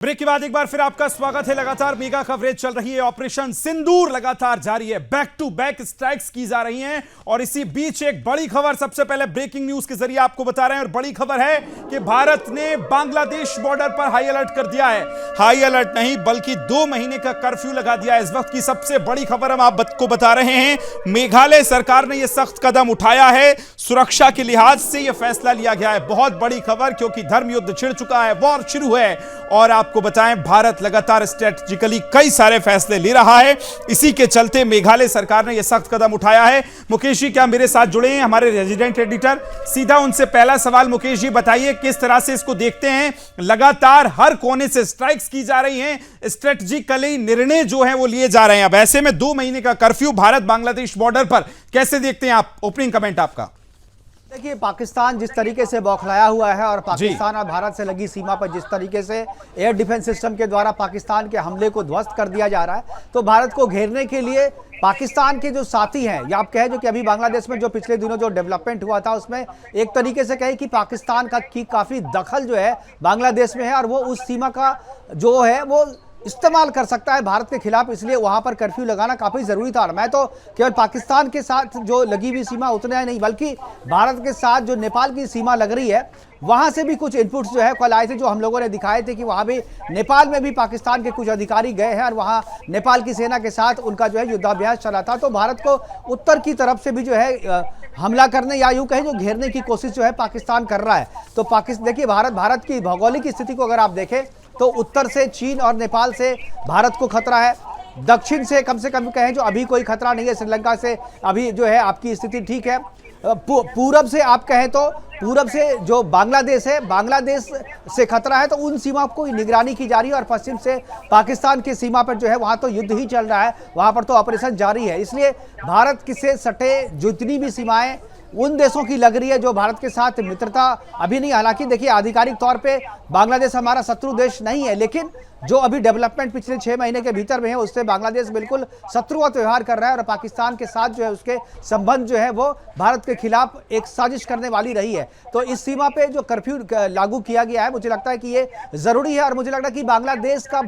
Break के बाद एक बार फिर आपका स्वागत है। लगातार मेगा कवरेज चल रही है। ऑपरेशन सिंदूर लगातार जारी है। बैक टू बैक स्ट्राइक्स की जा रही हैं और इसी बीच एक बड़ी खबर सबसे पहले ब्रेकिंग न्यूज के जरिए आपको बता रहे हैं। और बड़ी खबर है कि भारत ने बांग्लादेश बॉर्डर पर हाई अलर्ट कर दिया है। हाई अलर्ट नहीं बल्कि 2 महीने का कर्फ्यू लगा दिया है। इस वक्त की सबसे बड़ी खबर हम आपको बता रहे हैं। मेघालय सरकार ने यह सख्त कदम उठाया है। सुरक्षा के लिहाज से यह फैसला लिया गया है। बहुत बड़ी खबर, क्योंकि धर्म युद्ध छिड़ चुका है, वॉर शुरू है। और आपको बताएं, भारत लगातार स्ट्रेटेजिकली कई सारे फैसले ले रहा है। इसी के चलते मेघालय सरकार ने यह सख्त कदम उठाया है। मुकेश जी क्या मेरे साथ जुड़े हैं, हमारे रेजिडेंट एडिटर। सीधा उनसे पहला सवाल, मुकेश जी बताइए किस तरह से इसको देखते हैं। लगातार हर कोने से स्ट्राइक्स की जा रही हैं, स्ट्रेटेजिकली निर्णय जो है वो लिए जा रहे हैं। अब ऐसे में 2 महीने का कर्फ्यू भारत बांग्लादेश बॉर्डर पर कैसे देखते हैं आप? ओपनिंग कमेंट आपका। देखिए, पाकिस्तान जिस तरीके से बौखलाया हुआ है और पाकिस्तान और भारत से लगी सीमा पर जिस तरीके से एयर डिफेंस सिस्टम के द्वारा पाकिस्तान के हमले को ध्वस्त कर दिया जा रहा है, तो भारत को घेरने के लिए पाकिस्तान के जो साथी हैं, या आप कहें जो कि अभी बांग्लादेश में जो पिछले दिनों जो डेवलपमेंट हुआ था, उसमें एक तरीके से कहें कि पाकिस्तान की काफ़ी दखल जो है बांग्लादेश में है और वो उस सीमा का जो है वो इस्तेमाल कर सकता है भारत के खिलाफ। इसलिए वहां पर कर्फ्यू लगाना काफी जरूरी था। और मैं तो केवल पाकिस्तान के साथ जो लगी हुई सीमा उतना नहीं, बल्कि भारत के साथ जो नेपाल की सीमा लग रही है, वहां से भी कुछ इनपुट्स जो है कल आए थे, जो हम लोगों ने दिखाए थे कि वहां भी नेपाल में भी पाकिस्तान के कुछ अधिकारी गए हैं और वहां नेपाल की सेना के साथ उनका जो है युद्धाभ्यास चला था। तो भारत को उत्तर की तरफ से भी जो है हमला करने या यूं कहें जो घेरने की कोशिश जो है पाकिस्तान कर रहा है। तो देखिए, भारत की भौगोलिक स्थिति को अगर आप देखें तो उत्तर से चीन और नेपाल से भारत को खतरा है। दक्षिण से कम कहें जो अभी कोई खतरा नहीं है। श्रीलंका से अभी जो है आपकी स्थिति ठीक है। पूरब से आप कहें तो पूरब से जो बांग्लादेश है, बांग्लादेश से खतरा है, तो उन सीमा को निगरानी की जा रही है। और पश्चिम से पाकिस्तान की सीमा पर जो है वहां तो युद्ध ही चल रहा है, वहां पर तो ऑपरेशन जारी है। इसलिए भारत से सटे जितनी भी सीमाएं उन देशों की लग रही है जो भारत के साथ मित्रता अभी नहीं। हालांकि देखिए, आधिकारिक तौर पे बांग्लादेश हमारा शत्रु देश नहीं है, लेकिन जो अभी डेवलपमेंट पिछले 6 महीने के भीतर में है, उससे बांग्लादेश बिल्कुल शत्रुवत व्यवहार कर रहा है। और पाकिस्तान के साथ जो है उसके संबंध जो है वो भारत के खिलाफ एक साजिश करने वाली रही है। तो इस सीमा पे जो कर्फ्यू लागू किया गया है, मुझे लगता है कि ये जरूरी है। और मुझे लगता है कि बांग्लादेश का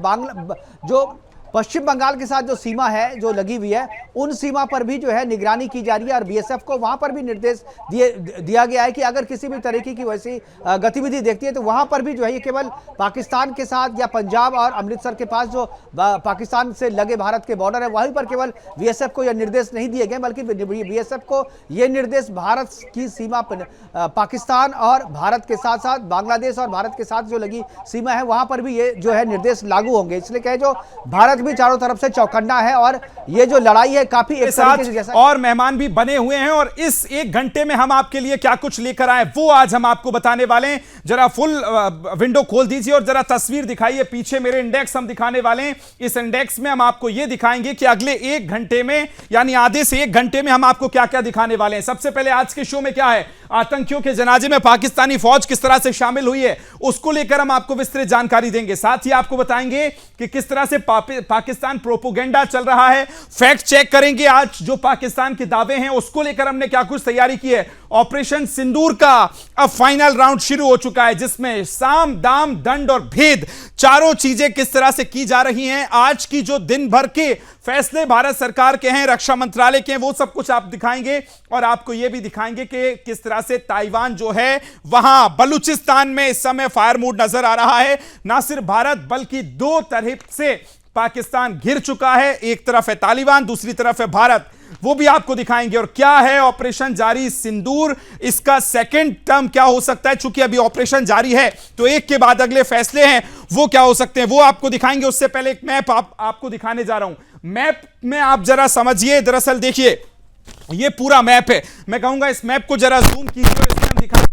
जो पश्चिम बंगाल के साथ जो सीमा है जो लगी हुई है, उन सीमा पर भी जो है निगरानी की जा रही है। और बीएसएफ को वहां पर भी निर्देश दिया गया है कि अगर किसी भी तरीके की वैसी गतिविधि देखती है तो वहां पर भी जो है ये केवल पाकिस्तान के साथ या पंजाब और अमृतसर के पास जो पाकिस्तान से लगे भारत के बॉर्डर है, वहीं पर केवल बीएसएफ को यह निर्देश नहीं दिए गए, बल्कि बीएसएफ को ये निर्देश भारत की सीमा पर पाकिस्तान और भारत के साथ साथ बांग्लादेश और भारत के साथ जो लगी सीमा है वहां पर भी ये जो है निर्देश लागू होंगे। इसलिए कहे जो भारत भी चारों तरफ से चौकन्ना है और ये जो लड़ाई है काफी एक तरीके से जैसा और मेहमान भी बने हुए हैं। और इस 1 घंटे में हम आपके लिए क्या कुछ लेकर आए वो आज हम आपको बताने वाले हैं। जरा फुल विंडो खोल दीजिए और जरा तस्वीर दिखाइए। पीछे मेरे इंडेक्स हम दिखाने वाले हैं। इस इंडेक्स में हम आपको यह दिखाएंगे कि अगले 1 घंटे में, यानी आधे से 1 घंटे में हम आपको क्या क्या दिखाने वाले हैं। सबसे पहले आज के शो में क्या है, आतंकियों के जनाजे में पाकिस्तानी फौज किस तरह से शामिल हुई है, उसको लेकर हम आपको विस्तृत जानकारी देंगे। साथ ही आपको बताएंगे कि किस तरह से पाकिस्तान प्रोपोगेंडा चल रहा है। फैक्ट चेक करेंगे आज जो पाकिस्तान के दावे हैं उसको लेकर हमने क्या कुछ तैयारी की है। ऑपरेशन सिंदूर का अब फाइनल राउंड शुरू हो चुका है, जिसमें साम दाम दंड और भेद चारों चीजें किस तरह से की जा रही हैं। आज की जो दिन भर के फैसले भारत सरकार के हैं, रक्षा मंत्रालय के हैं, वो सब कुछ आप दिखाएंगे। और आपको यह भी दिखाएंगे कि किस तरह से ताइवान जो है वहां बलूचिस्तान में इस समय फायर मूड नजर आ रहा है। ना सिर्फ भारत बल्कि 2 तरफ से पाकिस्तान घिर चुका है। एक तरफ है तालिबान, दूसरी तरफ है भारत, वो भी आपको दिखाएंगे। और क्या है ऑपरेशन जारी सिंदूर, इसका सेकंड टर्म क्या हो सकता है। चूंकि अभी ऑपरेशन जारी है तो एक के बाद अगले फैसले हैं वो क्या हो सकते हैं, वो आपको दिखाएंगे। उससे पहले एक मैप आपको दिखाने जा रहा हूं। मैप में आप जरा समझिए, दरअसल देखिए ये पूरा मैप है। मैं कहूंगा इस मैप को जरा जूम कीजिए और इसमें हम दिखाएंगे।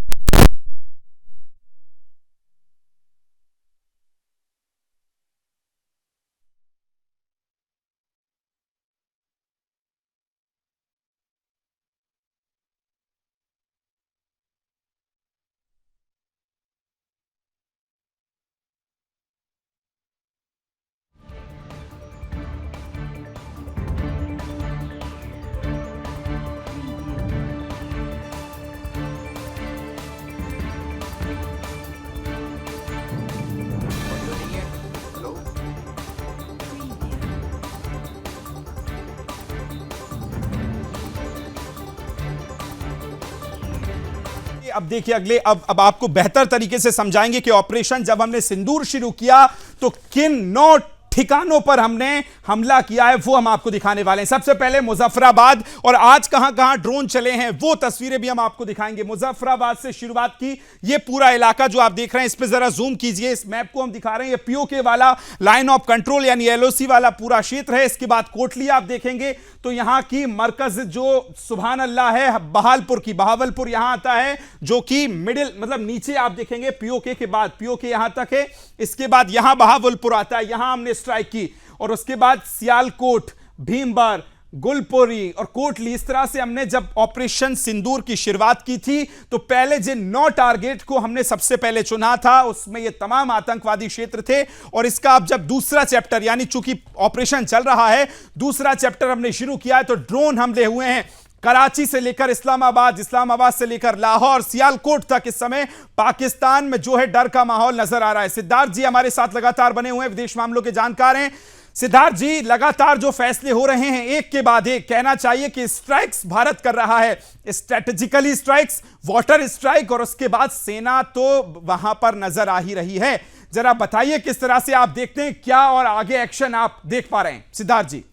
अब देखिए अगले अब आपको बेहतर तरीके से समझाएंगे कि ऑपरेशन जब हमने सिंदूर शुरू किया तो किन 9 ठिकानों पर हमने हमला किया है, वो हम आपको दिखाने वाले हैं। सबसे पहले मुजफ्फराबाद, और आज कहां कहां ड्रोन चले हैं वो तस्वीरें भी हम आपको दिखाएंगे। मुजफ्फराबाद से शुरुआत की, ये पूरा इलाका जो आप देख रहे हैं, इस पे जरा जूम कीजिए, इस मैप को हम दिखा रहे हैं। ये पीओके वाला लाइन ऑफ कंट्रोल यानी एलओसी वाला पूरा क्षेत्र है। इसके बाद कोटली आप देखेंगे तो यहां की मरकज जो सुभान अल्लाह है बहावलपुर की, बहावलपुर यहां आता है, जो कि मिडिल मतलब नीचे आप देखेंगे पीओके के बाद, पीओके यहां तक है। इसके बाद यहां बहावलपुर आता है, यहां हमने स्ट्राइक की, और उसके बाद सियालकोट, भीमबर, गुलपोरी और कोटली, इस तरह से हमने जब ऑपरेशन सिंदूर की शुरुआत की थी तो पहले जिन 9 टारगेट को हमने सबसे पहले चुना था उसमें ये तमाम आतंकवादी क्षेत्र थे। और इसका अब जब दूसरा चैप्टर यानी चूंकि ऑपरेशन चल रहा है, दूसरा चैप्टर हमने शुरू किया है, तो ड्रोन हमले हुए हैं कराची से लेकर इस्लामाबाद, इस्लामाबाद से लेकर लाहौर, सियालकोट तक। इस समय पाकिस्तान में जो है डर का माहौल नजर आ रहा है। सिद्धार्थ जी हमारे साथ लगातार बने हुए हैं, विदेश मामलों के जानकार हैं। सिद्धार्थ जी, लगातार जो फैसले हो रहे हैं एक के बाद एक, कहना चाहिए कि स्ट्राइक्स भारत कर रहा है, स्ट्रेटेजिकली स्ट्राइक्स, वाटर स्ट्राइक, और उसके बाद सेना तो वहां पर नजर आ ही रही है। जरा बताइए किस तरह से आप देखते हैं, क्या और आगे एक्शन आप देख पा रहे हैं सिद्धार्थ जी?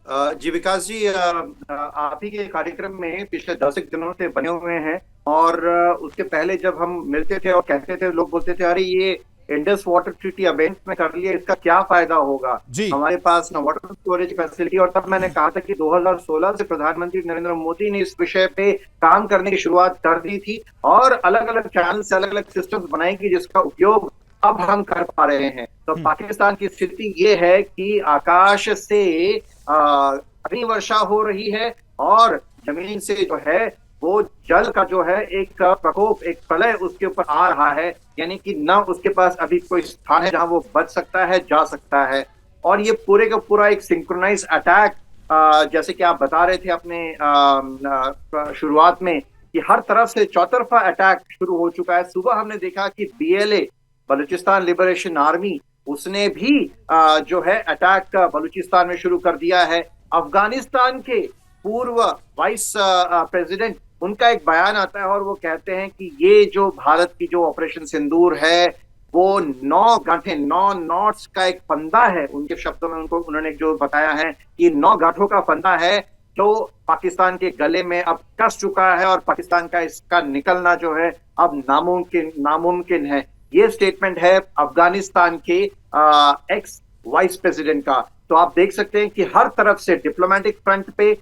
जी विकास जी, आप ही के कार्यक्रम में पिछले 10 दिनों से बने हुए हैं, और उसके पहले जब हम मिलते थे और कहते थे, लोग बोलते थे अरे ये इंडस वाटर ट्रीटी अबेंस में कर लिया, इसका क्या फायदा होगा, हमारे पास ना वाटर स्टोरेज फैसिलिटी। और तब मैंने कहा था कि 2016 से प्रधानमंत्री नरेंद्र मोदी ने इस विषय पे काम करने की शुरुआत कर दी थी, और अलग अलग चैनल से अलग अलग सिस्टम बनाएंगे जिसका उपयोग अब हम कर पा रहे हैं। तो पाकिस्तान की स्थिति ये है कि आकाश से अग्नि वर्षा हो रही है, और जमीन से जो है वो जल का जो है एक प्रकोप, एक प्रलय उसके ऊपर आ रहा है, यानी कि ना उसके पास अभी कोई स्थान है जहां वो बच सकता है, जा सकता है। और ये पूरे का पूरा एक सिंक्रोनाइज अटैक, जैसे कि आप बता रहे थे अपने शुरुआत में, कि हर तरफ से चौतरफा अटैक शुरू हो चुका है। सुबह हमने देखा कि BLA, बलूचिस्तान लिबरेशन आर्मी, उसने भी जो है अटैक बलूचिस्तान में शुरू कर दिया है। अफगानिस्तान के पूर्व वाइस प्रेसिडेंट, उनका एक बयान आता है और वो कहते हैं कि ये जो भारत की जो ऑपरेशन सिंदूर है वो 9 गांठें, 9 नॉट्स का एक फंदा है। उनके शब्दों में उन्होंने जो बताया है कि 9 गांठों का फंदा है जो पाकिस्तान के गले में अब कस चुका है, और पाकिस्तान का इसका निकलना जो है अब नामुमकिन है। ये स्टेटमेंट है अफगानिस्तान के एक्स वाइस प्रेसिडेंट का। तो आप देख सकते हैं कि हर तरफ से डिप्लोमेटिक फ्रंट पे,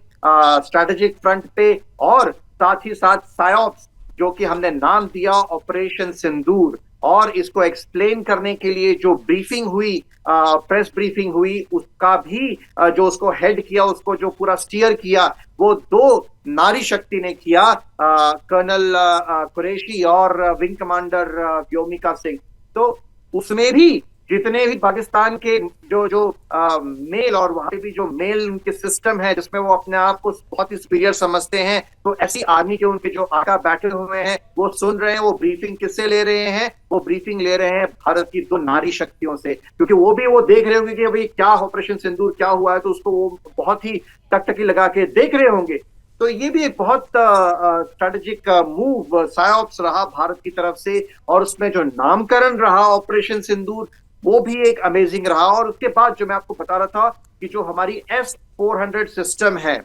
स्ट्रेटेजिक फ्रंट पे, और साथ ही साथ सायोप्स, जो कि हमने नाम दिया ऑपरेशन सिंदूर, और इसको एक्सप्लेन करने के लिए जो ब्रीफिंग हुई, प्रेस ब्रीफिंग हुई, उसका भी जो उसको हेड किया, उसको जो पूरा स्टीयर किया, वो 2 नारी शक्ति ने किया, कर्नल कुरैशी और विंग कमांडर व्योमिका सिंह। तो उसमें भी जितने भी पाकिस्तान के जो मेल, और वहां पे भी जो मेल उनके सिस्टम है जिसमें वो अपने आप को बहुत ही सुपीरियर समझते हैं, तो ऐसी आर्मी के उनके जो आका बैठे हुए हैं वो सुन रहे हैं। वो ब्रीफिंग किससे ले रहे हैं? वो ब्रीफिंग ले रहे हैं भारत की 2 नारी शक्तियों से, क्योंकि वो भी वो देख रहे होंगे कि भाई क्या ऑपरेशन सिंदूर क्या हुआ है, तो उसको वो बहुत ही टकटकी लगा के देख रहे होंगे। तो ये भी एक बहुत स्ट्रेटेजिक मूव सायोप्स रहा भारत की तरफ से, और उसमें जो नामकरण रहा ऑपरेशन सिंदूर वो भी एक अमेजिंग रहा। और उसके बाद जो मैं आपको बता रहा था कि जो हमारी S-400 सिस्टम है,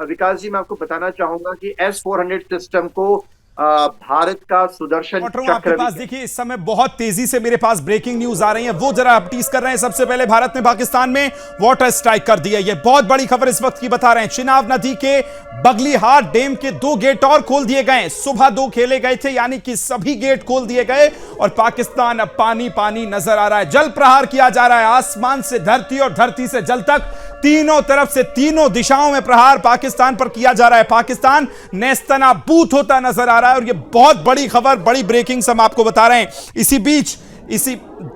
विकास जी, मैं आपको बताना चाहूंगा कि S-400 सिस्टम को भारत का सुदर्शन आपके पास देखिए इस समय बहुत तेजी से मेरे पास ब्रेकिंग न्यूज आ रही है, वो जरा आप टीज कर रहे हैं। सबसे पहले भारत ने पाकिस्तान में वाटर स्ट्राइक कर दी है, ये बहुत बड़ी खबर इस वक्त की बता रहे हैं। चिनाब नदी के बगलीहार डैम के 2 गेट और खोल दिए गए। सुबह 2 खेले गए थे, यानी कि सभी गेट खोल दिए गए, और पाकिस्तान अब पानी पानी नजर आ रहा है। जल प्रहार किया जा रहा है, आसमान से धरती और धरती से जल तक, तीनों तरफ से तीनों दिशाओं में प्रहार पाकिस्तान पर किया जा रहा है। पाकिस्तान नेस्तनाबूत होता नजर आ रहा है, और ये बहुत बड़ी खबर, बड़ी ब्रेकिंग हम आपको बता रहे हैं। इसी बीच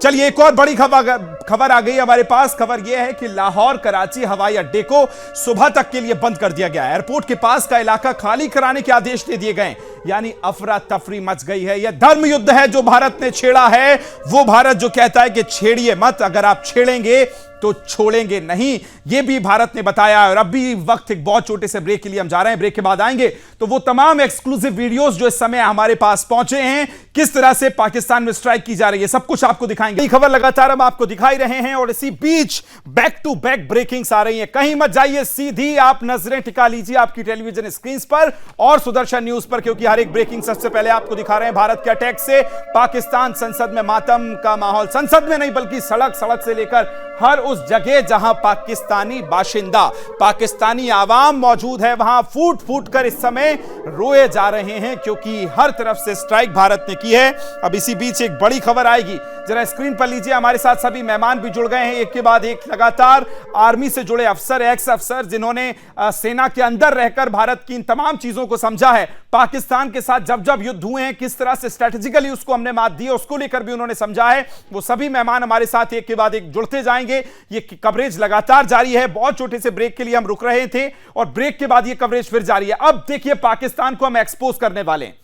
चलिए एक और बड़ी खबर आ गई हमारे पास। खबर यह है कि लाहौर कराची हवाई अड्डे को सुबह तक के लिए बंद कर दिया गया। एयरपोर्ट के पास का इलाका खाली कराने के आदेश दे दिए गए, यानी अफरा तफरी मच गई है। यह धर्म युद्ध है जो भारत ने छेड़ा है। वो भारत जो कहता है कि छेड़िए मत, अगर आप छेड़ेंगे तो छोड़ेंगे नहीं, यह भी भारत ने बताया। और अब भी वक्त एक बहुत छोटे से ब्रेक के लिए हम जा रहे हैं। ब्रेक के बाद आएंगे तो वो तमाम एक्सक्लूसिव वीडियोस जो इस समय हमारे पास पहुंचे हैं, किस तरह से पाकिस्तान में स्ट्राइक की जा रही है, सब कुछ आपको दिखाएंगे। खबर लगातार हम आपको दिखाई रहे हैं और इसी बीच बैक टू बैक ब्रेकिंग्स आ रही हैं। कहीं मत जाइए, सीधी आप नजरें टिका लीजिए आपकी टेलीविजन स्क्रीन पर और सुदर्शन न्यूज पर, क्योंकि हर एक ब्रेकिंग सबसे पहले आपको दिखा रहे हैं। भारत के अटैक से पाकिस्तान संसद में मातम का माहौल, संसद में नहीं बल्कि सड़क सड़क से लेकर हर उस जगह जहां पाकिस्तानी बाशिंदा, पाकिस्तानी आवाम मौजूद है, वहां फूट फूट कर इस समय रोए जा रहे हैं, क्योंकि हर तरफ से स्ट्राइक भारत ने की है। अब इसी बीच एक बड़ी खबर आएगी, जरा स्क्रीन पर लीजिए। हमारे साथ सभी मेहमान भी जुड़ गए हैं एक के बाद एक लगातार। आर्मी से जुड़े अफसर, एक्स अफसर, जिन्होंने सेना के अंदर रहकर भारत की इन तमाम चीजों को समझा है। पाकिस्तान के साथ जब जब युद्ध हुए हैं, किस तरह से स्ट्रेटेजिकली उसको हमने मात दी है, उसको लेकर भी उन्होंने समझा है। वो सभी मेहमान हमारे साथ एक के बाद एक जुड़ते जाएंगे। ये कवरेज लगातार जारी है। बहुत छोटे से ब्रेक के लिए हम रुक रहे थे और ब्रेक के बाद ये कवरेज फिर जारी है। अब देखिए पाकिस्तान को हम एक्सपोज करने वाले हैं,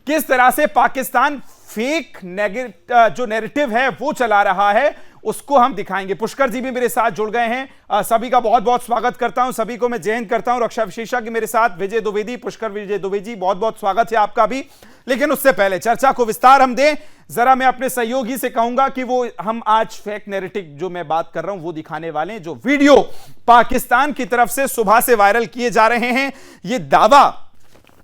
किस तरह से पाकिस्तान फेक जो नैरेटिव है वो चला रहा है, उसको हम दिखाएंगे। पुष्कर जी भी मेरे साथ जुड़ गए हैं, सभी का बहुत बहुत स्वागत करता हूं, सभी को मैं जय हिंद करता हूं। रक्षा विशेषज्ञ मेरे साथ विजय द्विवेदी, पुष्कर विजय द्विवेदी, बहुत बहुत स्वागत है आपका भी। लेकिन उससे पहले चर्चा को विस्तार हम दें, जरा मैं अपने सहयोगी से कहूंगा कि वो हम आज फेक नैरेटिव जो मैं बात कर रहा हूं वो दिखाने वाले हैं, जो वीडियो पाकिस्तान की तरफ से सुबह से वायरल किए जा रहे हैं। ये दावा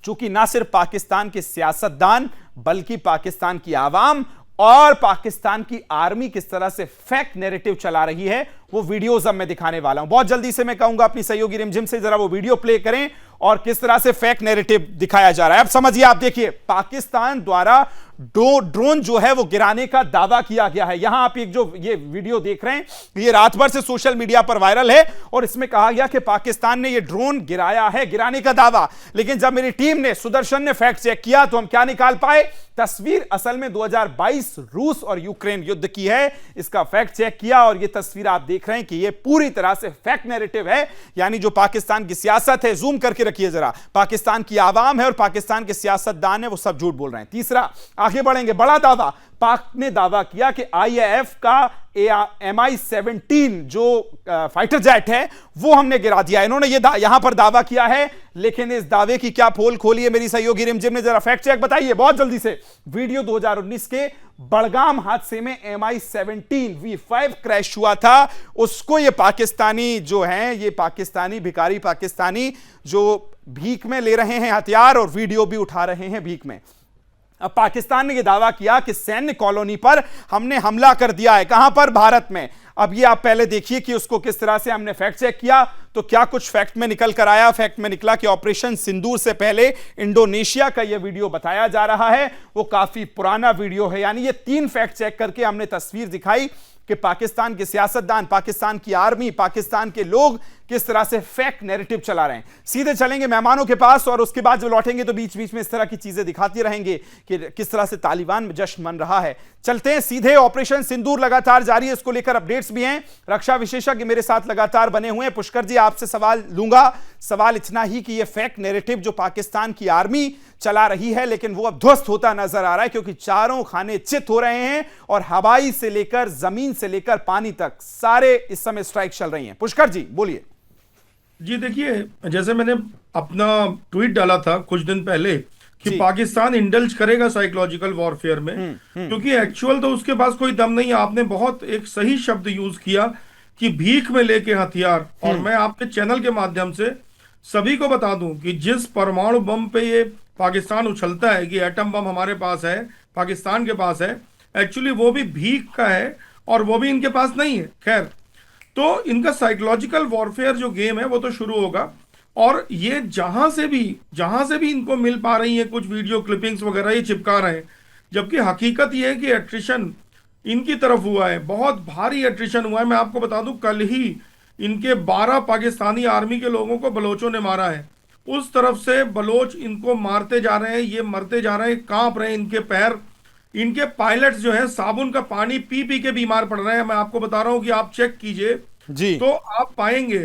चूंकि ना सिर्फ पाकिस्तान के सियासतदान बल्कि पाकिस्तान की आवाम और पाकिस्तान की आर्मी किस तरह से फेक नैरेटिव चला रही है, वो वीडियोस अब मैं दिखाने वाला हूं। बहुत जल्दी से मैं कहूंगा अपनी सहयोगी रिमझिम से जरा वो वीडियो प्ले करें और किस तरह से फेक नैरेटिव दिखाया जा रहा है। अब समझिए, आप देखिए, पाकिस्तान द्वारा ड्रोन जो है वो गिराने का दावा किया गया है। यहां आप एक जो ये वीडियो देख रहे हैं, ये रात भर से सोशल मीडिया पर वायरल है और इसमें कहा गया कि पाकिस्तान ने ये ड्रोन गिराया है, गिराने का दावा। लेकिन जब मेरी टीम ने, सुदर्शन ने फैक्ट चेक किया तो हम क्या निकाल पाए, तस्वीर असल में 2022 रूस और यूक्रेन युद्ध की है। इसका फैक्ट चेक किया और ये तस्वीर आप देख रहे हैं कि ये पूरी तरह से फेक नैरेटिव है। यानी जो पाकिस्तान की सियासत है, जूम करके रखिए जरा, पाकिस्तान की आवाम है और पाकिस्तान के सियासतदान है, वो सब झूठ बोल रहे हैं। तीसरा, आगे बढ़ेंगे, बड़ा दावा पाक ने दावा किया कि आईएएफ का MI-17 जो फाइटर जेट है वो हमने गिरा दिया। इन्होंने ये यहां पर दावा किया है, लेकिन इस दावे की क्या पोल खोली है मेरी सहयोगी रिमझिम ने, जरा फैक्ट चेक बताइए बहुत जल्दी से। वीडियो 2019 के बड़गाम हादसे में MI-17 V5 क्रैश हुआ था, उसको ये पाकिस्तानी जो हैं, ये पाकिस्तानी भिखारी पाकिस्तानी जो भीख में ले रहे हैं हथियार और वीडियो भी उठा रहे हैं भीख में। अब पाकिस्तान ने यह दावा किया कि सैन्य कॉलोनी पर हमने हमला कर दिया है। कहां पर? भारत में। अब ये आप पहले देखिए कि उसको किस तरह से हमने फैक्ट चेक किया तो क्या कुछ फैक्ट में निकल कर आया। फैक्ट में निकला कि ऑपरेशन सिंदूर से पहले इंडोनेशिया का यह वीडियो बताया जा रहा है, वो काफी पुराना वीडियो है। यानी ये 3 फैक्ट चेक करके हमने तस्वीर दिखाई कि पाकिस्तान के सियासतदान, पाकिस्तान की आर्मी, पाकिस्तान के लोग किस तरह से फेक नैरेटिव चला रहे हैं। सीधे चलेंगे मेहमानों के पास और उसके बाद जो लौटेंगे तो बीच बीच में इस तरह की चीजें दिखाते रहेंगे कि किस तरह से तालिबान में जश्न मन रहा है। चलते हैं सीधे, ऑपरेशन सिंदूर लगातार जारी है, इसको लेकर अपडेट्स भी हैं। रक्षा विशेषज्ञ मेरे साथ लगातार बने हुए हैं। पुष्कर जी, आपसे सवाल लूंगा। सवाल इतना ही कि यह फेक नैरेटिव जो पाकिस्तान की आर्मी चला रही है, लेकिन वो अब ध्वस्त होता नजर आ रहा है, क्योंकि चारों खाने चित हो रहे हैं और हवाई से लेकर जमीन से लेकर पानी तक सारे इस समय स्ट्राइक चल रही हैं। पुष्कर जी बोलिए। जी देखिए, जैसे मैंने अपना ट्वीट डाला था कुछ दिन पहले कि पाकिस्तान इंडल्ज करेगा साइकोलॉजिकल वॉरफेयर में, क्योंकि एक्चुअल तो उसके पास कोई दम नहीं है। आपने बहुत एक सही शब्द यूज किया कि भीख में लेके हथियार। और मैं आपके चैनल के माध्यम से सभी को बता दूं कि जिस परमाणु बम पे ये पाकिस्तान उछलता है कि एटम बम हमारे पास है, पाकिस्तान के पास है, एक्चुअली वो भी भीख का है और वो भी इनके पास नहीं है। खैर, तो इनका साइकोलॉजिकल वॉरफेयर जो गेम है वो तो शुरू होगा। और ये जहां से भी इनको मिल पा रही है कुछ वीडियो क्लिपिंग्स वगैरह, ये चिपका रहे हैं। जबकि हकीकत ये है कि एट्रिशन इनकी तरफ हुआ है, बहुत भारी एट्रिशन हुआ है। मैं आपको बता दूं, कल ही इनके 12 पाकिस्तानी आर्मी के लोगों को बलोचों ने मारा है। उस तरफ से बलोच इनको मारते जा रहे हैं, ये मरते जा रहे हैं, कांप रहे हैं इनके पैर। इनके पायलट्स जो है साबुन का पानी पी पी के बीमार पड़ रहे हैं। मैं आपको बता रहा हूं कि आप चेक कीजिए जी, तो आप पाएंगे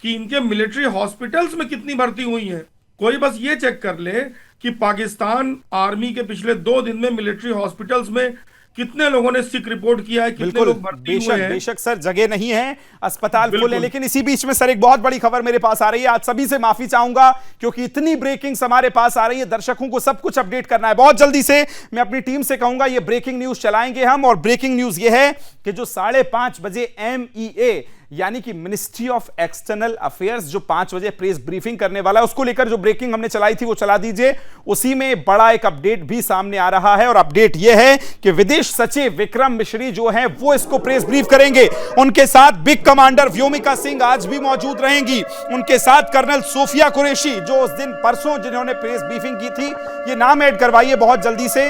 कि इनके मिलिट्री हॉस्पिटल्स में कितनी भर्ती हुई हैं। कोई बस ये चेक कर ले कि पाकिस्तान आर्मी के पिछले 2 दिन में मिलिट्री हॉस्पिटल्स में कितने लोगों ने सिक रिपोर्ट किया है, कितने बिल्कुल, लोग भर्ती हुए हैं। बेशक सर, जगह नहीं है, अस्पताल फुल है। बिल्कुल। लेकिन इसी बीच में सर एक बहुत बड़ी खबर मेरे पास आ रही है। आज सभी से माफी चाहूंगा क्योंकि इतनी ब्रेकिंग्स हमारे पास आ रही है, दर्शकों को सब कुछ अपडेट करना है बहुत जल्दी से। मैं अपनी टीम से कहूंगा ये ब्रेकिंग न्यूज चलाएंगे हम, और ब्रेकिंग न्यूज ये है कि जो 5:30 बजे MEA यानी कि मिनिस्ट्री ऑफ एक्सटर्नल अफेयर्स जो 5 बजे प्रेस ब्रीफिंग करने वाला है, उसको लेकर जो ब्रेकिंग हमने चलाई थी वो चला दीजिए। उसी में बड़ा एक अपडेट भी सामने आ रहा है, और अपडेट यह है कि विदेश सचिव विक्रम मिश्री जो है वो इसको प्रेस ब्रीफ करेंगे। उनके साथ बिग कमांडर व्योमिका सिंह आज भी मौजूद रहेंगी। उनके साथ कर्नल सोफिया कुरैशी जो उस दिन परसों जिन्होंने प्रेस ब्रीफिंग की थी, ये नाम ऐड करवाइए बहुत जल्दी से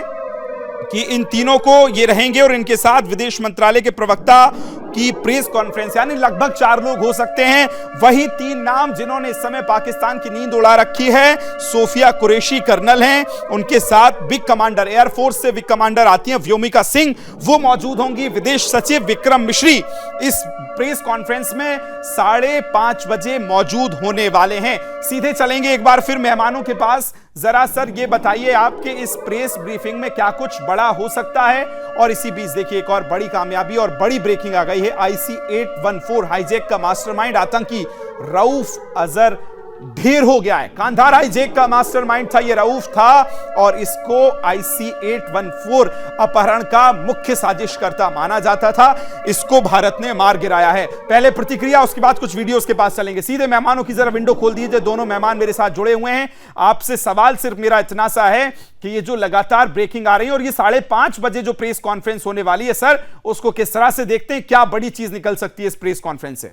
कि इन तीनों को ये रहेंगे, और इनके साथ विदेश मंत्रालय के प्रवक्ता की प्रेस कॉन्फ्रेंस, यानी लगभग 4 लोग हो सकते हैं। वही 3 नाम जिन्होंने इस समय पाकिस्तान की नींद उड़ा रखी है, सोफिया कुरैशी कर्नल हैं, उनके साथ बिग कमांडर एयरफोर्स से बिग कमांडर आती हैं व्योमिका सिंह, वो मौजूद होंगी। विदेश सचिव विक्रम मिश्री इस प्रेस कॉन्फ्रेंस में 5:30 बजे मौजूद होने वाले हैं। सीधे चलेंगे एक बार फिर मेहमानों के पास। जरा सर ये बताइए आपके इस प्रेस ब्रीफिंग में क्या कुछ बड़ा हो सकता है, और इसी बीच देखिए एक और बड़ी कामयाबी और बड़ी ब्रेकिंग आ गई है। IC-814 हाईजैक का मास्टरमाइंड आतंकी रऊफ अजहर ढेर हो गया है। कांधार हाईजैक का मास्टरमाइंड था, ये रऊफ था, और इसको IC-814 अपहरण का मुख्य साजिशकर्ता माना जाता था। इसको भारत ने मार गिराया है। पहले प्रतिक्रिया, उसके बाद कुछ वीडियोस के पास चलेंगे। सीधे मेहमानों की जरा विंडो खोल दीजिए, दोनों मेहमान मेरे साथ जुड़े हुए हैं। आपसे सवाल सिर्फ मेरा इतना सा है कि ये जो लगातार ब्रेकिंग आ रही है और ये 5:30 बजे जो प्रेस कॉन्फ्रेंस होने वाली है सर, उसको किस तरह से देखते हैं? क्या बड़ी चीज निकल सकती है इस प्रेस कॉन्फ्रेंस से?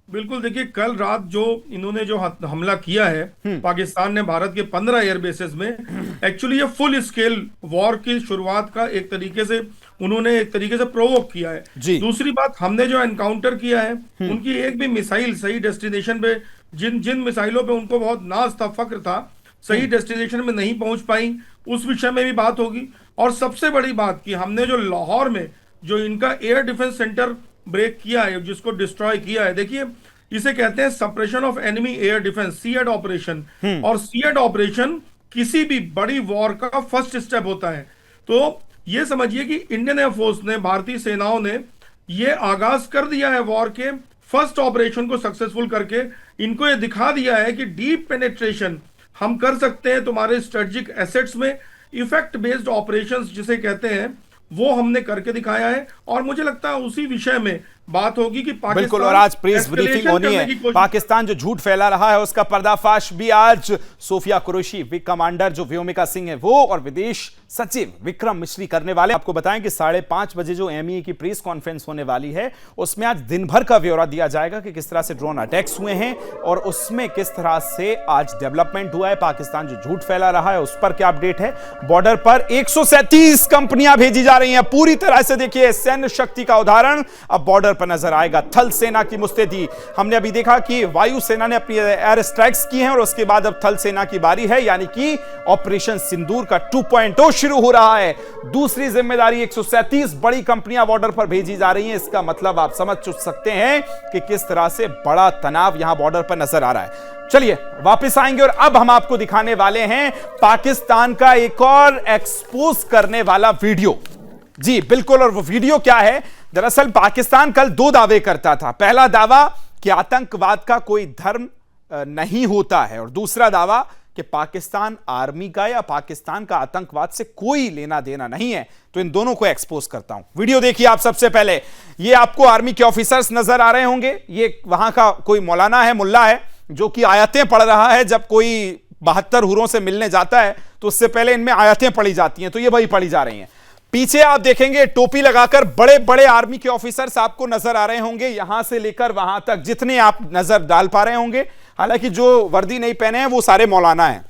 बिल्कुल, देखिए कल रात जो इन्होंने जो हमला किया है पाकिस्तान ने भारत के 15 एयर बेसेस में, एक्चुअली ये फुल स्केल वॉर की शुरुआत का एक तरीके से प्रोवोक किया है। दूसरी बात, हमने जो एनकाउंटर किया है उनकी एक भी मिसाइल सही डेस्टिनेशन पे, जिन मिसाइलों पे उनको बहुत नाज था, फक्र था, सही डेस्टिनेशन में नहीं पहुंच पाई, उस विषय में भी बात होगी। और सबसे बड़ी बात कि हमने जो लाहौर में जो इनका एयर डिफेंस सेंटर ब्रेक किया है, जिसको डिस्ट्रॉय किया है, देखिए इसे कहते हैं suppression of enemy air defence, SEAD operation. और सीएड ऑपरेशन किसी भी बड़ी वॉर का फर्स्ट स्टेप होता है। तो ये समझिए कि इंडियन एयरफोर्स ने, भारतीय सेनाओं ने ये आगाज कर दिया है वॉर के फर्स्ट ऑपरेशन को सक्सेसफुल करके। इनको ये दिखा दिया है कि डीप पेनेट्रेशन हम कर सकते हैं तुम्हारे स्ट्रेटेजिक एसेट्स में। इफेक्ट बेस्ड ऑपरेशंस जिसे कहते हैं, वो हमने करके दिखाया है। और मुझे लगता है उसी विषय में बात होगी कि पाकिस्तान, बिल्कुल, और आज प्रेस ब्रीफिंग होनी है। पाकिस्तान जो झूठ फैला रहा है उसका पर्दाफाश भी आज सोफिया कुरैशी, बिग कमांडर जो व्योमिका सिंह है वो, और विदेश सचिव विक्रम मिश्री करने वाले। आपको बताएं कि 5:30 बजे जो MEA की प्रेस कॉन्फ्रेंस होने वाली है, उसमें आज दिन भर का ब्यौरा दिया जाएगा कि किस तरह से ड्रोन अटैक्स हुए हैं और उसमें किस तरह से आज डेवलपमेंट हुआ है। पाकिस्तान जो झूठ फैला रहा है उस पर क्या अपडेट है। बॉर्डर पर 137 कंपनियां भेजी जा रही हैं, पूरी तरह से देखिए सैन्य शक्ति का उदाहरण अब बॉर्डर पर नजर आएगा। थल सेना की मुस्तैदी, हमने अभी देखा कि वायु सेना ने अपनी एयर स्ट्राइक्स की हैं, और उसके बाद अब थल सेना की बारी है, यानी कि ऑपरेशन सिंदूर का 2.0 शुरू हो रहा है। दूसरी जिम्मेदारी, 137 बड़ी कंपनियां बॉर्डर पर भेजी जा रही हैं। इसका मतलब आप समझ सकते हैं कि किस तरह से बड़ा तनाव यहां बॉर्डर पर नजर आ रहा है। चलिए वापस आएंगे, और अब हम आपको दिखाने वाले हैं पाकिस्तान का एक और एक्सपोज करने वाला वीडियो। जी बिल्कुल, और वो वीडियो क्या है? दरअसल पाकिस्तान कल 2 दावे करता था। पहला दावा कि आतंकवाद का कोई धर्म नहीं होता है, और दूसरा दावा कि पाकिस्तान आर्मी का या पाकिस्तान का आतंकवाद से कोई लेना देना नहीं है। तो इन दोनों को एक्सपोज करता हूं। वीडियो देखिए आप सबसे पहले। ये आपको आर्मी के ऑफिसर्स नजर आ रहे होंगे। ये वहां का कोई मौलाना है, मुल्ला है, जो कि आयतें पढ़ रहा है। जब कोई 72 हुरों से मिलने जाता है तो उससे पहले इनमें आयतें पढ़ी जाती हैं, तो ये वही पढ़ी जा रही हैं। पीछे आप देखेंगे टोपी लगाकर बड़े बड़े आर्मी के ऑफिसर्स आपको नजर आ रहे होंगे, यहां से लेकर वहां तक जितने आप नजर डाल पा रहे होंगे। हालांकि जो वर्दी नहीं पहने हैं वो सारे मौलाना हैं।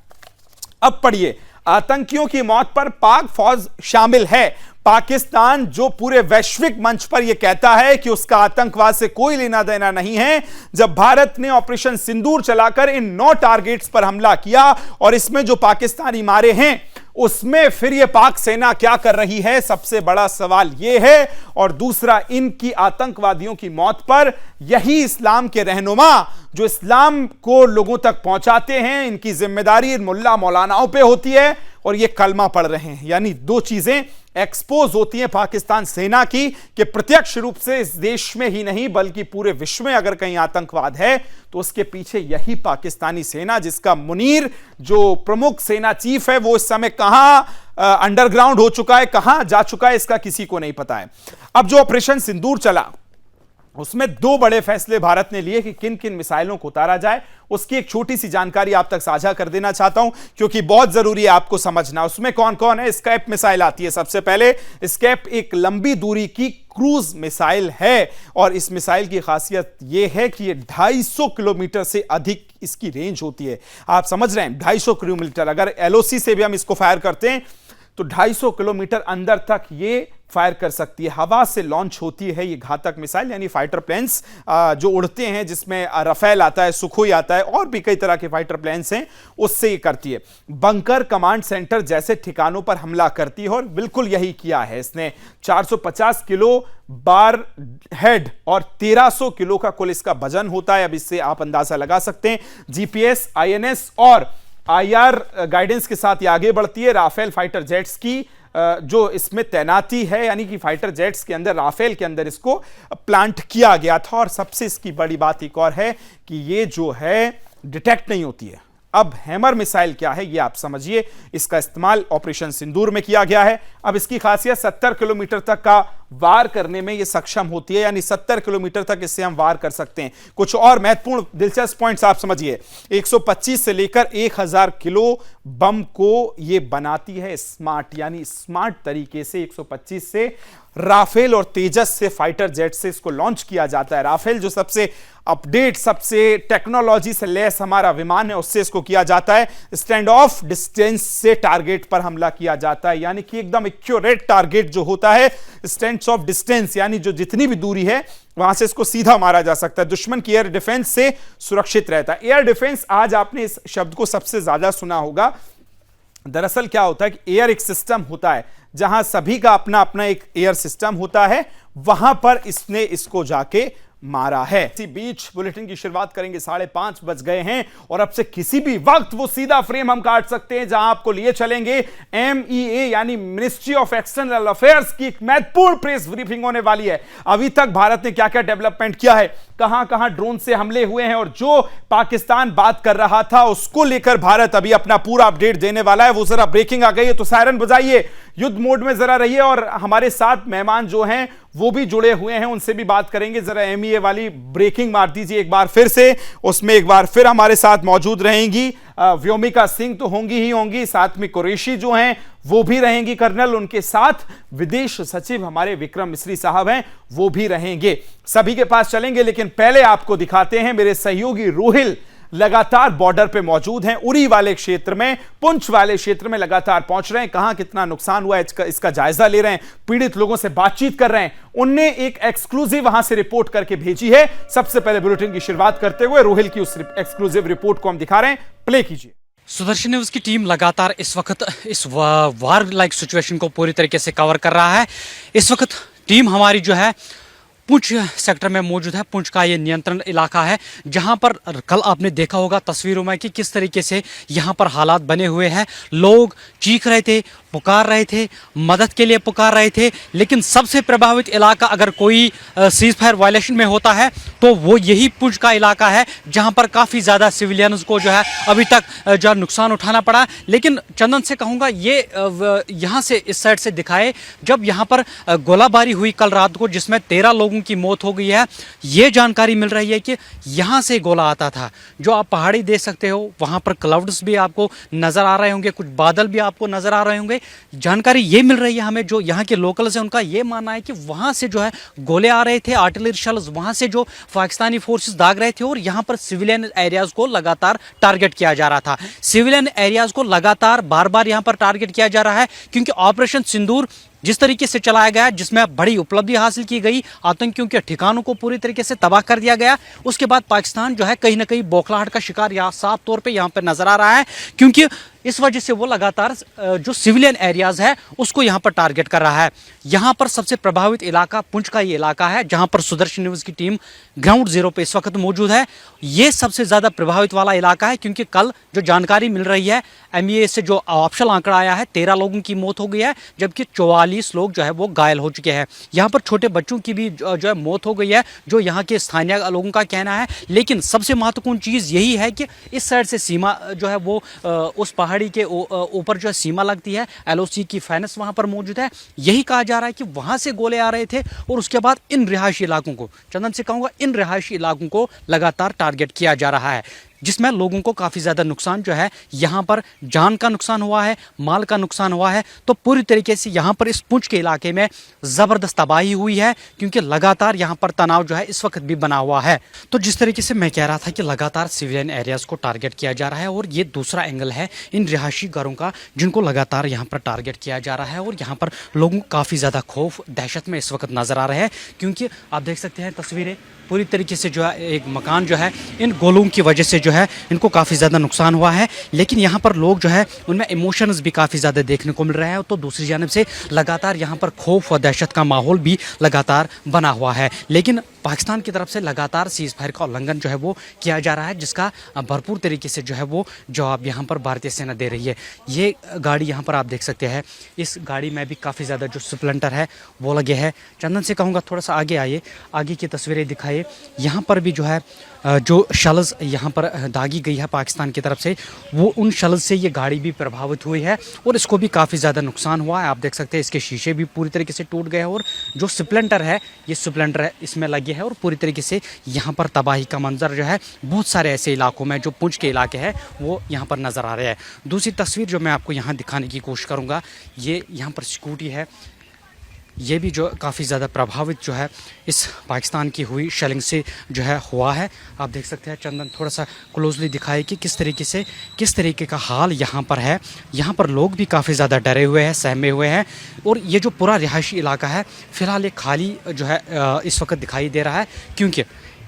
अब पढ़िए, आतंकियों की मौत पर पाक फौज शामिल है। पाकिस्तान जो पूरे वैश्विक मंच पर यह कहता है कि उसका आतंकवाद से कोई लेना देना नहीं है, जब भारत ने ऑपरेशन सिंदूर चलाकर इन 9 टारगेट्स पर हमला किया और इसमें जो पाकिस्तानी मारे हैं उसमें फिर यह पाक सेना क्या कर रही है, सबसे बड़ा सवाल यह है। और दूसरा, इनकी आतंकवादियों की मौत पर यही इस्लाम के रहनुमा जो इस्लाम को लोगों तक पहुंचाते हैं, इनकी जिम्मेदारी मुल्ला मौलानाओं पे होती है। और ये कलमा पढ़ रहे हैं। यानी दो चीजें एक्सपोज होती हैं पाकिस्तान सेना की कि प्रत्यक्ष रूप से इस देश में ही नहीं बल्कि पूरे विश्व में अगर कहीं आतंकवाद है तो उसके पीछे यही पाकिस्तानी सेना, जिसका मुनीर जो प्रमुख सेना चीफ है वो इस समय कहां अंडरग्राउंड हो चुका है, कहां जा चुका है, इसका किसी को नहीं पता है। अब जो ऑपरेशन सिंदूर चला उसमें दो बड़े फैसले भारत ने लिए कि किन किन मिसाइलों को उतारा जाए। उसकी एक छोटी सी जानकारी आप तक साझा कर देना चाहता हूं क्योंकि बहुत जरूरी है आपको समझना। उसमें कौन कौन है? स्कैप मिसाइल आती है सबसे पहले। स्कैप एक लंबी दूरी की क्रूज मिसाइल है और इस मिसाइल की खासियत यह है कि ये 250 किलोमीटर से अधिक इसकी रेंज होती है। आप समझ रहे हैं 250 किलोमीटर, अगर एलओसी से भी हम इसको फायर करते हैं तो 250 किलोमीटर अंदर तक ये फायर कर सकती है। हवा से लॉन्च होती है ये घातक मिसाइल, यानी फाइटर प्लेन्स जो उड़ते हैं जिसमें राफेल आता है, सुखोई आता है और भी कई तरह के फाइटर प्लेन्स हैं, उससे ये करती है। बंकर, कमांड सेंटर जैसे ठिकानों पर हमला करती है और बिल्कुल यही किया है इसने। 450 किलो बार हेड और 1300 किलो का कुल इसका वजन होता है। अब इससे आप अंदाजा लगा सकते हैं। जीपीएस, आईएनएस और आईआर गाइडेंस के साथ ये आगे बढ़ती है। राफेल फाइटर जेट्स की जो इसमें तैनाती है, यानी कि फाइटर जेट्स के अंदर, राफेल के अंदर इसको प्लांट किया गया था। और सबसे इसकी बड़ी बात एक और है कि ये जो है डिटेक्ट नहीं होती है। अब हैमर मिसाइल क्या है ये आप समझिए। इसका इस्तेमाल ऑपरेशन सिंदूर में किया गया है। अब इसकी खासियत 70 किलोमीटर तक का वार करने में ये सक्षम होती है, यानी 70 किलोमीटर तक इससे हम वार कर सकते हैं। कुछ और महत्वपूर्ण दिलचस्प पॉइंट्स आप समझिए। 125 से लेकर 1000 किलो बम को ये बनाती है स्मार्ट, यानी स्मार्ट तरीके से 125 से राफेल और तेजस से फाइटर जेट से इसको लॉन्च किया जाता है। राफेल जो सबसे अपडेट, सबसे टेक्नोलॉजी से लैस हमारा विमान है, उससे इसको किया जाता है। स्टैंड ऑफ डिस्टेंस से टारगेट पर हमला किया जाता है, यानी कि एकदम एक्यूरेट टारगेट जो होता है, स्टैंड ऑफ डिस्टेंस यानी जो जितनी भी दूरी है वहां से इसको सीधा मारा जा सकता है। दुश्मन की एयर डिफेंस से सुरक्षित रहता है। एयर डिफेंस, आज आपने इस शब्द को सबसे ज्यादा सुना होगा। दरअसल क्या होता है कि एयर एक सिस्टम होता है, जहां सभी का अपना अपना एक एयर सिस्टम होता है, वहां पर इसने इसको जाके मारा है। इसी बीच बुलेटिन की शुरुआत करेंगे। 5:30 बज गए हैं और अब से किसी भी वक्त वो सीधा फ्रेम हम काट सकते हैं जहां आपको लिए चलेंगे MEA यानी मिनिस्ट्री ऑफ एक्सटर्नल अफेयर्स की एक महत्वपूर्ण प्रेस ब्रीफिंग होने वाली है। अभी तक भारत ने क्या क्या डेवलपमेंट किया है, कहां कहां ड्रोन से हमले हुए हैं और जो पाकिस्तान बात कर रहा था उसको लेकर भारत अभी अपना पूरा अपडेट देने वाला है। वो जरा ब्रेकिंग आ गई है तो सायरन बजाइए, युद्ध मोड में जरा रहिए और हमारे साथ मेहमान जो हैं वो भी जुड़े हुए हैं, उनसे भी बात करेंगे। जरा MEA वाली ब्रेकिंग मार दीजिए एक बार फिर से। उसमें एक बार फिर हमारे साथ मौजूद रहेंगी व्योमिका सिंह तो होंगी ही होंगी, साथ में कुरैशी जो हैं वो भी रहेंगी कर्नल, उनके साथ विदेश सचिव हमारे विक्रम मिस्री साहब हैं वो भी रहेंगे। सभी के पास चलेंगे, लेकिन पहले आपको दिखाते हैं मेरे सहयोगी रोहिल लगातार बॉर्डर पे मौजूद हैं। उरी वाले क्षेत्र में, पुंछ वाले क्षेत्र में लगातार पहुंच रहे हैं। कहां कितना नुकसान हुआ है इसका जायजा ले रहे हैं, पीड़ित लोगों से बातचीत कर रहे हैं। उनने एक एक्सक्लूसिव वहां से रिपोर्ट करके भेजी है। सबसे पहले बुलेटिन की शुरुआत करते हुए रोहिल की उस एक्सक्लूसिव रिपोर्ट को हम दिखा रहे हैं, प्ले कीजिए। सुदर्शन न्यूज की टीम लगातार इस वक्त इस वार लाइक सिचुएशन को पूरी तरीके से कवर कर रहा है। इस वक्त टीम हमारी जो है पुंछ सेक्टर में मौजूद है। पुंछ का ये नियंत्रण इलाका है जहां पर कल आपने देखा होगा तस्वीरों में कि किस तरीके से यहां पर हालात बने हुए हैं। लोग चीख रहे थे, पुकार रहे थे, मदद के लिए पुकार रहे थे, लेकिन सबसे प्रभावित इलाका अगर कोई सीज फायर वायलेशन में होता है तो वो यही पुंछ का इलाका है जहां पर काफ़ी ज़्यादा सिविलियंस को जो है अभी तक जो नुकसान उठाना पड़ा। लेकिन चंदन से कहूँगा ये यहाँ से इस साइड से दिखाए जब यहाँ पर गोलाबारी हुई कल रात को जिसमें 13 लोगों की मौत हो गई है। ये जानकारी मिल रही है कि यहाँ से गोला आता था। जो आप पहाड़ी देख सकते हो वहाँ पर क्लाउड्स भी आपको नज़र आ रहे होंगे, कुछ बादल भी आपको नज़र आ रहे होंगे। जानकारी ये मिल रही है हमें, जो यहाँ के लोकल्स हैं उनका ये मानना है कि वहाँ से जो है गोले आ रहे थे, आर्टिलरी शेल्स वहाँ से जो पाकिस्तानी फोर्सेस दाग रहे थे और यहाँ पर सिविलियन एरियाज को लगातार टारगेट किया जा रहा था। सिविलियन एरियाज को लगातार बार बार यहाँ पर टारगेट किया जा रहा है क्योंकि ऑपरेशन सिंदूर जिस तरीके से चलाया गया, जिसमें बड़ी उपलब्धि हासिल की गई, आतंकियों के ठिकानों को पूरी तरीके से तबाह कर दिया गया, उसके बाद पाकिस्तान जो है कहीं ना कहीं बौखलाहट का शिकार या साफ तौर पे यहाँ पर नजर आ रहा है। क्योंकि इस वजह से वो लगातार जो सिविलियन एरियाज है उसको यहाँ पर टारगेट कर रहा है। यहाँ पर सबसे प्रभावित इलाका पुंछ का ये इलाका है जहाँ पर सुदर्शन न्यूज़ की टीम ग्राउंड जीरो पे इस वक्त मौजूद है। ये सबसे ज़्यादा प्रभावित वाला इलाका है क्योंकि कल जो जानकारी मिल रही है MEA से जो ऑफिशियल आंकड़ा आया है 13 लोगों की मौत हो गई है, जबकि 44 लोग जो है वो घायल हो चुके हैं। यहाँ पर छोटे बच्चों की भी जो है मौत हो गई है, जो यहाँ के स्थानीय लोगों का कहना है। लेकिन सबसे महत्वपूर्ण चीज़ यही है कि इस साइड से सीमा जो है वो उस पहाड़ी के ऊपर जो है सीमा लगती है, LOC की फैनस वहाँ पर मौजूद है। यही कहा जा रहा है कि वहाँ से गोले आ रहे थे और उसके बाद इन रिहायशी इलाकों को, चंदन से कहूँगा, इन रिहायशी इलाकों को लगातार टारगेट किया जा रहा है, जिसमें लोगों को काफ़ी ज़्यादा नुकसान जो है, यहाँ पर जान का नुकसान हुआ है, माल का नुकसान हुआ है। तो पूरी तरीके से यहाँ पर इस पुंछ के इलाके में ज़बरदस्त तबाही हुई है क्योंकि लगातार यहाँ पर तनाव जो है इस वक्त भी बना हुआ है। तो जिस तरीके से मैं कह रहा था कि लगातार सिविलियन एरियाज़ को टारगेट किया जा रहा है और ये दूसरा एंगल है इन रिहायशी घरों का जिनको लगातार यहाँ पर टारगेट किया जा रहा है और यहाँ पर लोगों को काफ़ी ज़्यादा खौफ दहशत में इस वक्त नज़र आ रहे हैं क्योंकि आप देख सकते हैं तस्वीरें, पूरी तरीके से जो है एक मकान जो है इन गोलों की वजह से जो है इनको काफ़ी ज़्यादा नुकसान हुआ है। लेकिन यहाँ पर लोग जो है उनमें इमोशंस भी काफ़ी ज़्यादा देखने को मिल रहा है। तो दूसरी जानिब से लगातार यहाँ पर खौफ व दहशत का माहौल भी लगातार बना हुआ है। लेकिन पाकिस्तान की तरफ से लगातार सीज़ फायर का उल्लंघन जो है वो किया जा रहा है, जिसका भरपूर तरीके से जो है वो जवाब यहाँ पर भारतीय सेना दे रही है। ये गाड़ी यहाँ पर आप देख सकते हैं, इस गाड़ी में भी काफ़ी ज़्यादा जो स्प्लेंटर है वो लगे हैं। चंदन से कहूँगा थोड़ा सा आगे आइए, आगे की तस्वीरें दिखाइए। यहाँ पर भी जो है जो शल्स यहाँ पर दागी गई है पाकिस्तान की तरफ से, वो उन शल्स से ये गाड़ी भी प्रभावित हुई है और इसको भी काफ़ी ज़्यादा नुकसान हुआ है। आप देख सकते हैं इसके शीशे भी पूरी तरीके से टूट गए हैं और जो स्प्लेंटर है, ये स्प्लेंटर है, इसमें लगे है और पूरी तरीके से यहाँ पर तबाही का मंजर जो है बहुत सारे ऐसे इलाकों में जो पुंछ के इलाके हैं वो यहाँ पर नज़र आ रहे हैं। दूसरी तस्वीर जो मैं आपको यहाँ दिखाने की कोशिश करूँगा, ये यहाँ पर सिक्योरिटी है, ये भी जो काफ़ी ज़्यादा प्रभावित जो है इस पाकिस्तान की हुई शेलिंग से जो है हुआ है। आप देख सकते हैं चंदन थोड़ा सा क्लोजली दिखाए कि किस तरीके का हाल यहाँ पर है। यहाँ पर लोग भी काफ़ी ज़्यादा डरे हुए हैं, सहमे हुए हैं और ये जो पूरा रिहायशी इलाका है फ़िलहाल ये खाली जो है इस वक्त दिखाई दे रहा है क्योंकि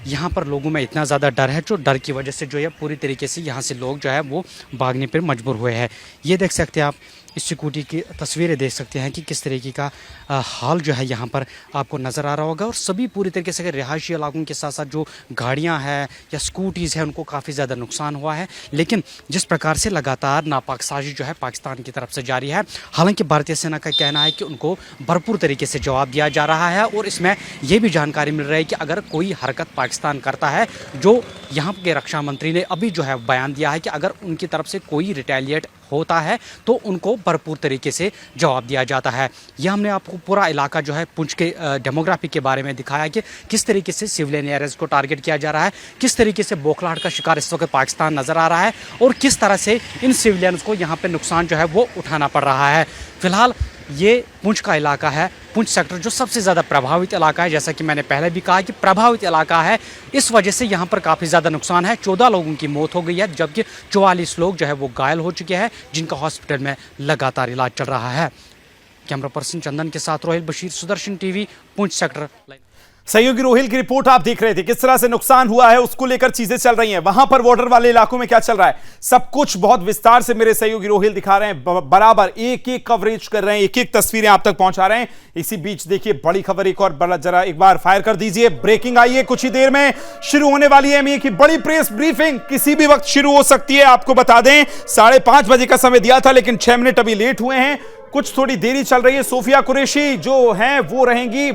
यहाँ पर लोगों में इतना ज़्यादा डर है, जो डर की वजह से जो है पूरी तरीके से यहाँ से लोग जो है वो भागने पर मजबूर हुए हैं। ये देख सकते हैं आप, इस सिक्योरिटी की तस्वीरें देख सकते हैं कि किस तरीके का हाल जो है यहाँ पर आपको नज़र आ रहा होगा। और सभी पूरी तरीके से रिहायशी इलाकों के साथ साथ जो गाड़ियाँ हैं या स्कूटीज़ हैं उनको काफ़ी ज़्यादा नुकसान हुआ है। लेकिन जिस प्रकार से लगातार नापाक साजिश जो है पाकिस्तान की तरफ से जारी है, हालांकि भारतीय सेना का कहना है कि उनको भरपूर तरीके से जवाब दिया जा रहा है और इसमें यह भी जानकारी मिल रही है कि अगर कोई हरकत पाकिस्तान करता है, जो यहाँ के रक्षा मंत्री ने अभी जो है बयान दिया है कि अगर उनकी तरफ से कोई रिटेलिएट होता है तो उनको भरपूर तरीके से जवाब दिया जाता है। यह हमने आपको पूरा इलाका जो है पुंछ के डेमोग्राफी के बारे में दिखाया कि किस तरीके से सिविलियन एरियाज को टारगेट किया जा रहा है, किस तरीके से बौखलाहट का शिकार इस वक्त पाकिस्तान नज़र आ रहा है और किस तरह से इन सिविलियंस को यहाँ पे नुकसान जो है वो उठाना पड़ रहा है। फिलहाल ये पुंछ का इलाका है, पुंछ सेक्टर जो सबसे ज़्यादा प्रभावित इलाका है। जैसा कि मैंने पहले भी कहा कि प्रभावित इलाका है, इस वजह से यहाँ पर काफ़ी ज़्यादा नुकसान है। 14 लोगों की मौत हो गई है, जबकि 44 लोग जो है वो घायल हो चुके हैं, जिनका हॉस्पिटल में लगातार इलाज चल रहा है। कैमरा पर्सन चंदन के साथ रोहिल बशीर, सुदर्शन टीवी, पुंछ सेक्टर। सहयोगी रोहिल की रिपोर्ट आप देख रहे थे, किस तरह से नुकसान हुआ है उसको लेकर चीजें चल रही हैं। वहां पर बॉर्डर वाले इलाकों में क्या चल रहा है, सब कुछ बहुत विस्तार से मेरे सहयोगी रोहिल दिखा रहे हैं, बराबर एक एक कवरेज कर रहे हैं, एक एक तस्वीरें आप तक पहुंचा रहे हैं। इसी बीच देखिए बड़ी खबर एक और, बड़ा जरा एक बार फायर कर दीजिए, ब्रेकिंग आई है, कुछ ही देर में शुरू होने वाली है MEA की बड़ी प्रेस ब्रीफिंग, किसी भी वक्त शुरू हो सकती है। आपको बता दें 5:30 बजे का समय दिया था, लेकिन 6 मिनट अभी लेट हुए हैं, कुछ थोड़ी देरी चल रही है। सोफिया कुरैशी जो हैं वो रहेंगी,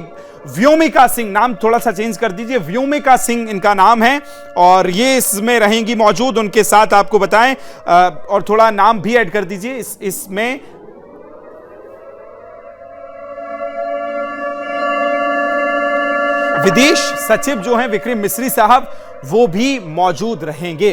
व्योमिका सिंह, नाम थोड़ा सा चेंज कर दीजिए, व्योमिका सिंह इनका नाम है और ये इसमें रहेंगी मौजूद। उनके साथ आपको बताएं और थोड़ा नाम भी ऐड कर दीजिए इसमें, विदेश सचिव जो हैं विक्रम मिस्री साहब वो भी मौजूद रहेंगे।